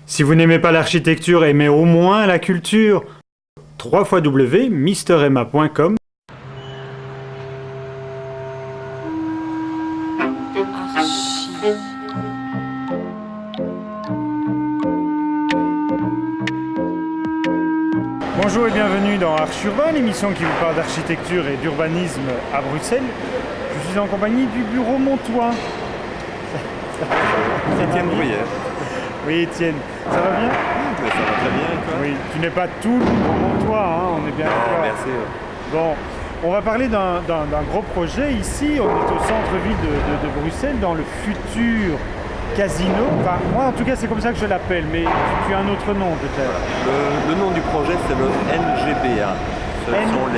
Si vous n'aimez pas l'architecture, aimez au moins la culture. www.misteremma.com. Bonjour et bienvenue dans Arches Urbain, l'émission qui vous parle d'architecture et d'urbanisme à Bruxelles. Je suis en compagnie du bureau Montois. Étienne Bruyère. Oui, Étienne. Ça va bien? Oui, ça va très bien et toi? Oui, tu n'es pas tout le bureau Montois, hein, on est bien d'accord. Merci. Bon, on va parler d'un gros projet ici. On est au centre-ville de Bruxelles, dans le futur casino. Enfin, moi en tout cas c'est comme ça que je l'appelle, mais tu as un autre nom peut-être. Voilà. Le nom du projet c'est le NGBA. Ce sont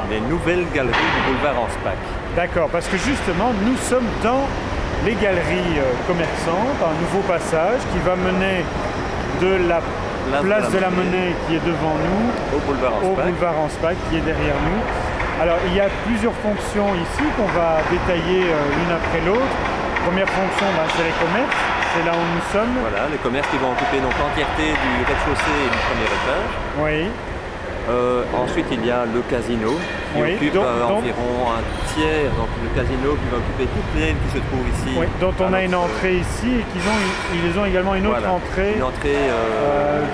les nouvelles galeries du boulevard Anspach. D'accord, parce que justement nous sommes dans les galeries commerçantes, un nouveau passage qui va mener de la place de la Monnaie qui est devant nous au boulevard Anspach qui est derrière nous. Alors il y a plusieurs fonctions ici qu'on va détailler l'une après l'autre. Première fonction, c'est les commerces, c'est là où nous sommes. Voilà, les commerces qui vont occuper donc l'entièreté du rez-de-chaussée et du premier étage. Oui. Ensuite, il y a le casino qui occupe environ un tiers. Donc le casino qui va occuper toutes les ailes qui se trouvent ici. Oui, dont on a une entrée ici et ils ont également une autre entrée. Une entrée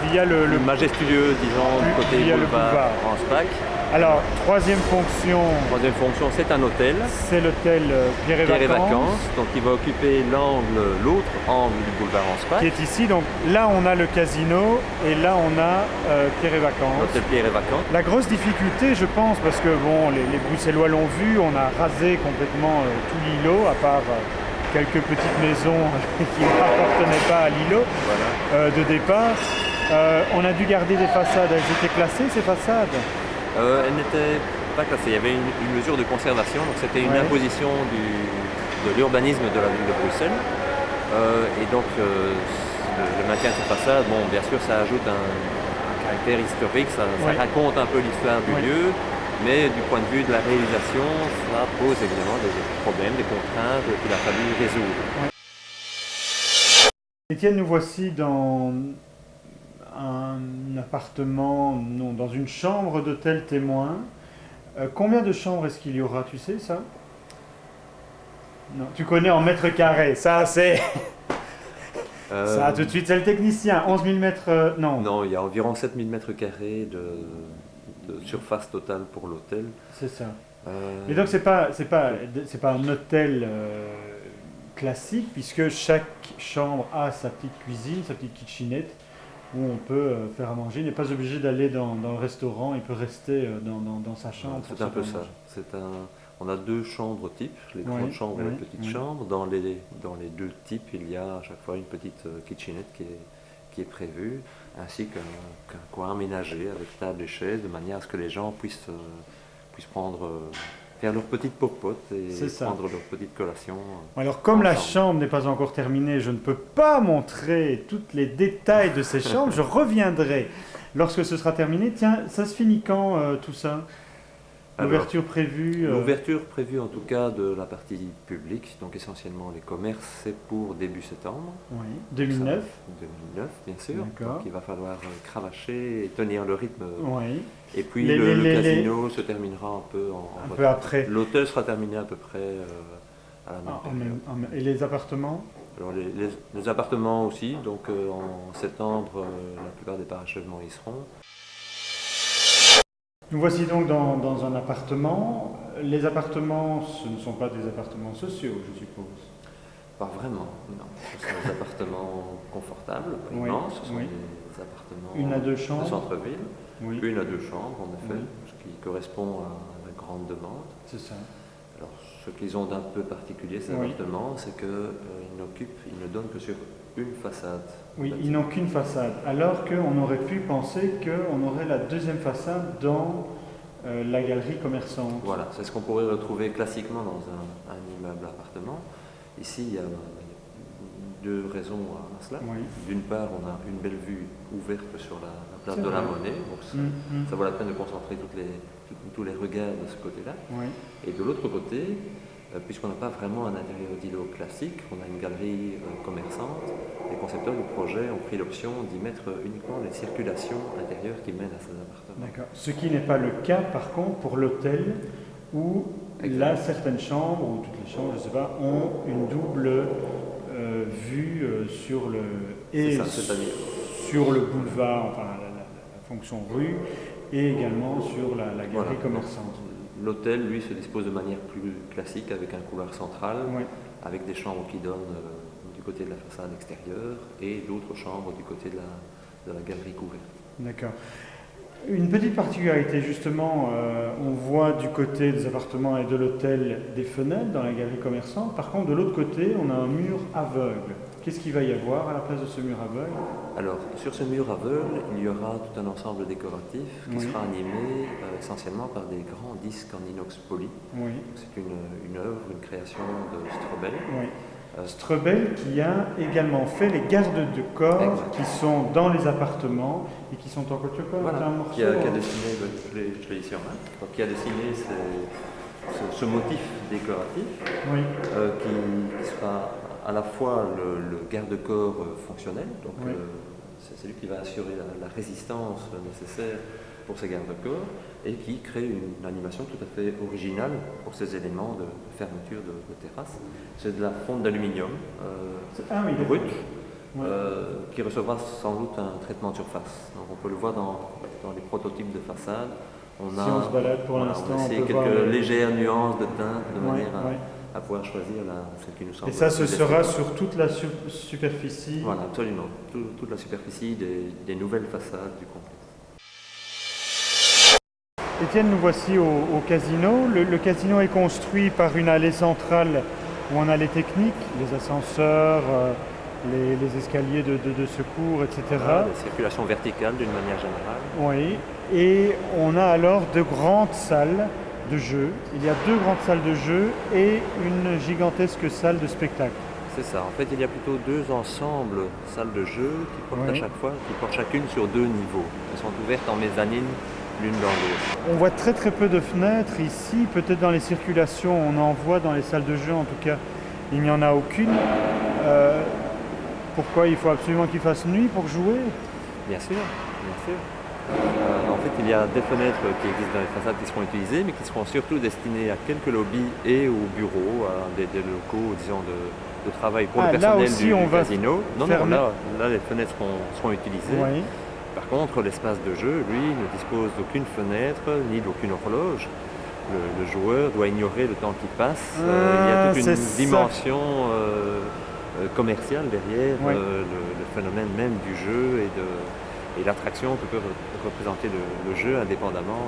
via le majestueux, disons, du côté boulevard Anspach. Alors, troisième fonction. Troisième fonction, c'est un hôtel. C'est l'hôtel Pierre et Vacances. Donc il va occuper l'autre angle du boulevard Anspach. Qui est ici. Donc là, on a le casino et là, on a Pierre et Vacances. L'hôtel Pierre et Vacances. La grosse difficulté, je pense, parce que bon, les Bruxellois l'ont vu, on a rasé complètement tout l'îlot, à part quelques petites maisons qui n'appartenaient pas à l'îlot de départ. On a dû garder des façades. Elles étaient classées, ces façades? Elle n'était pas classée, il y avait une mesure de conservation, donc c'était une imposition de l'urbanisme de la ville de Bruxelles. Et donc le maintien de ces façades, bon, bien sûr ça ajoute un caractère historique, ça raconte un peu l'histoire du lieu, mais du point de vue de la réalisation, ça pose évidemment des problèmes, des contraintes qu'il a fallu résoudre. Étienne, nous voici dans un appartement, non, dans une chambre d'hôtel témoin. Combien de chambres est-ce qu'il y aura, tu sais ça? Non, tu connais en mètres carrés, ça c'est... Ça tout de suite, c'est le technicien, 11 000 mètres... non. Non, il y a environ 7 000 mètres carrés de surface totale pour l'hôtel. C'est ça. Mais donc c'est pas un hôtel classique, puisque chaque chambre a sa petite cuisine, sa petite kitchenette, où on peut faire à manger. Il n'est pas obligé d'aller dans le restaurant, il peut rester dans sa chambre. C'est un peu ça. On a deux chambres types, les grandes chambres et les petites chambres. Dans les deux types, il y a à chaque fois une petite kitchenette qui est prévue, ainsi qu'un coin aménagé avec table et chaise, de manière à ce que les gens puissent faire leur petite popote et prendre leur petite collation. Alors comme la chambre n'est pas encore terminée, je ne peux pas montrer tous les détails de ces chambres. Je reviendrai lorsque ce sera terminé. Tiens, ça se finit quand tout ça? L'ouverture prévue L'ouverture prévue en tout cas de la partie publique, donc essentiellement les commerces, c'est pour début septembre. Oui, 2009. 2009 bien sûr, donc il va falloir cravacher et tenir le rythme. Oui. Et puis le casino se terminera un peu peu après. L'hôtel sera terminé à peu près à la même période. Et les appartements? Alors les appartements aussi, donc en septembre la plupart des parachèvements y seront. Nous voici donc dans un appartement. Les appartements, ce ne sont pas des appartements sociaux, je suppose. Pas vraiment, non. Ce sont des appartements confortables, immenses. Ce sont des appartements une à deux chambres. De centre-ville. Une à deux chambres, en effet, ce qui correspond à la grande demande. C'est ça. Alors, ce qu'ils ont d'un peu particulier, ces appartements, c'est qu'ils ne donnent que sur une façade. Oui, ils n'ont qu'une façade, alors qu'on aurait pu penser qu'on aurait la deuxième façade dans la galerie commerçante. Voilà, c'est ce qu'on pourrait retrouver classiquement dans un immeuble appartement. Ici, il y a deux raisons à cela. D'une part, on a une belle vue ouverte sur la place de la Monnaie, donc ça vaut la peine de concentrer tous les regards de ce côté-là. Et de l'autre côté, puisqu'on n'a pas vraiment un intérieur d'îlot classique, on a une galerie commerçante. Les concepteurs du projet ont pris l'option d'y mettre uniquement les circulations intérieures qui mènent à ces appartements. D'accord. Ce qui n'est pas le cas, par contre, pour l'hôtel, où là, certaines chambres, ou toutes les chambres, je ne sais pas, ont une double vue sur le sur le boulevard, enfin la fonction rue, et également sur la galerie commerçante. L'hôtel, lui, se dispose de manière plus classique, avec un couloir central, avec des chambres qui donnent du côté de la façade extérieure et d'autres chambres du côté de la galerie couverte. D'accord. Une petite particularité, justement, on voit du côté des appartements et de l'hôtel des fenêtres dans la galerie commerçante. Par contre, de l'autre côté, on a un mur aveugle. Qu'est-ce qu'il va y avoir à la place de ce mur aveugle? Alors, sur ce mur aveugle, il y aura tout un ensemble décoratif qui sera animé essentiellement par des grands disques en inox poli. C'est une œuvre, une création de Strobel. Strobel qui a également fait les gardes de corps qui sont dans les appartements et qui sont en quatuor. Qui a dessiné, je l'ai ici en main, qui a dessiné ce motif décoratif qui sera à la fois le garde-corps fonctionnel, donc c'est celui qui va assurer la résistance nécessaire pour ces garde-corps et qui crée une animation tout à fait originale pour ces éléments de fermeture de terrasse. C'est de la fonte d'aluminium brute qui recevra sans doute un traitement de surface. Donc on peut le voir dans les prototypes de façade. On se balade pour l'instant, on essaie quelques légères nuances de teinte de manière à pouvoir choisir celle qui nous semble. Et ça, ce sera sur toute la superficie? Voilà, absolument. Toute la superficie des nouvelles façades du complexe. Étienne, nous voici au casino. Le casino est construit par une allée centrale où on a les techniques, les ascenseurs, les escaliers de secours, etc. La circulation verticale d'une manière générale. Oui, et on a alors de grandes salles de jeu. Il y a 2 grandes salles de jeu et une gigantesque salle de spectacle. C'est ça. En fait, il y a plutôt 2 ensembles salles de jeu qui portent chacune sur 2 niveaux. Elles sont ouvertes en mezzanine l'une dans l'autre. On voit très peu de fenêtres ici. Peut-être dans les circulations, on en voit dans les salles de jeu. En tout cas, il n'y en a aucune. Pourquoi il faut absolument qu'il fasse nuit pour jouer? Bien sûr. En fait, il y a des fenêtres qui existent dans les façades qui seront utilisées, mais qui seront surtout destinées à quelques lobbies et aux bureaux, à des locaux, disons, de travail pour le personnel du casino. Non, là, les fenêtres seront utilisées. Par contre, l'espace de jeu, lui, ne dispose d'aucune fenêtre, ni d'aucune horloge. Le joueur doit ignorer le temps qui passe. Il y a toute une dimension commerciale derrière le phénomène même du jeu et l'attraction que peut représenter le jeu indépendamment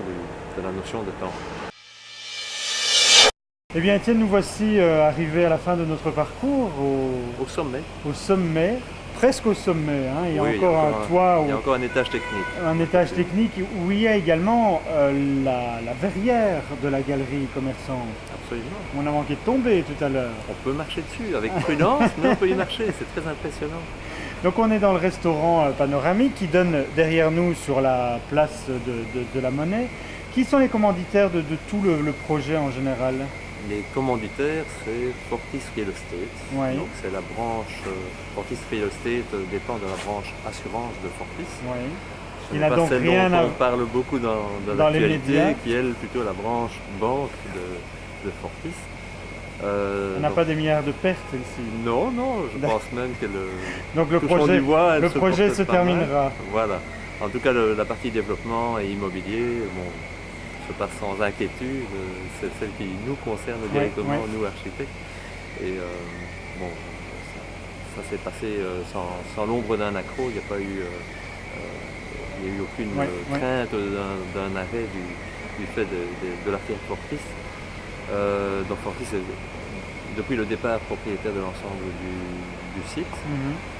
de la notion de temps. Eh bien Étienne, nous voici arrivés à la fin de notre parcours au sommet. Au sommet, presque au sommet. Il y a encore un toit. Il y a encore un étage technique. Un étage technique où il y a également la verrière de la galerie commerçante. Absolument. On a manqué de tomber tout à l'heure. On peut marcher dessus avec prudence, mais on peut y marcher, c'est très impressionnant. Donc on est dans le restaurant panoramique qui donne derrière nous sur la place de la Monnaie. Qui sont les commanditaires de tout le projet en général? Les commanditaires, c'est Fortis Real Estate. Donc c'est la branche Fortis Real Estate dépend de la branche assurance de Fortis. Il n'a donc rien à... On parle beaucoup dans l'actualité, qui est plutôt la branche banque de Fortis. On n'a pas des milliards de pertes ici. Non, je pense même que donc le projet se terminera. Voilà. En tout cas, la partie développement et immobilier, se passe sans inquiétude. C'est celle qui nous concerne directement, nous architectes. Et ça s'est passé sans l'ombre d'un accroc. Il n'y a pas eu, aucune crainte d'un arrêt du fait de l'affaire Fortis. Donc Fortis est depuis le départ propriétaire de l'ensemble du site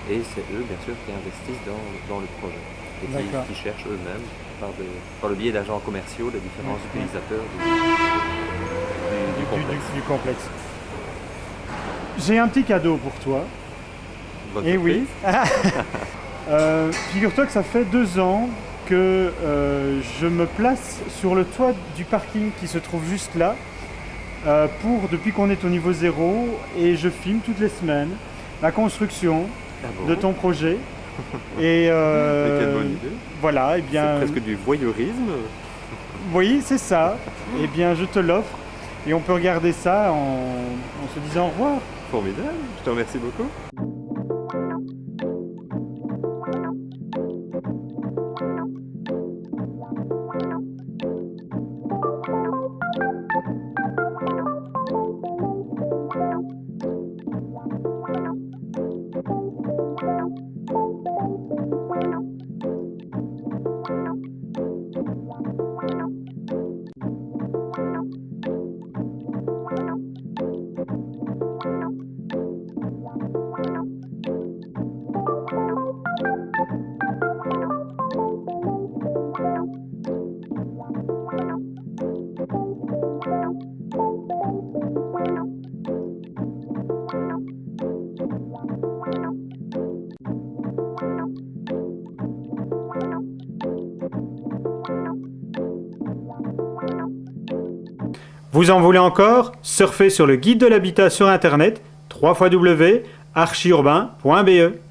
et c'est eux bien sûr qui investissent dans le projet et qui cherchent eux-mêmes par le biais d'agents commerciaux les différents utilisateurs du complexe. J'ai un petit cadeau pour toi. Bonne surprise. Figure-toi que ça fait 2 ans que je me place sur le toit du parking qui se trouve juste là depuis qu'on est au niveau 0 et je filme toutes les semaines la construction de ton projet. Et quelle bonne idée. Voilà, et bien. C'est presque du voyeurisme. Oui, c'est ça. Eh bien, je te l'offre et on peut regarder ça en se disant au revoir. Formidable, je te remercie beaucoup. Vous en voulez encore? Surfez sur le guide de l'habitat sur internet www.archiurbain.be.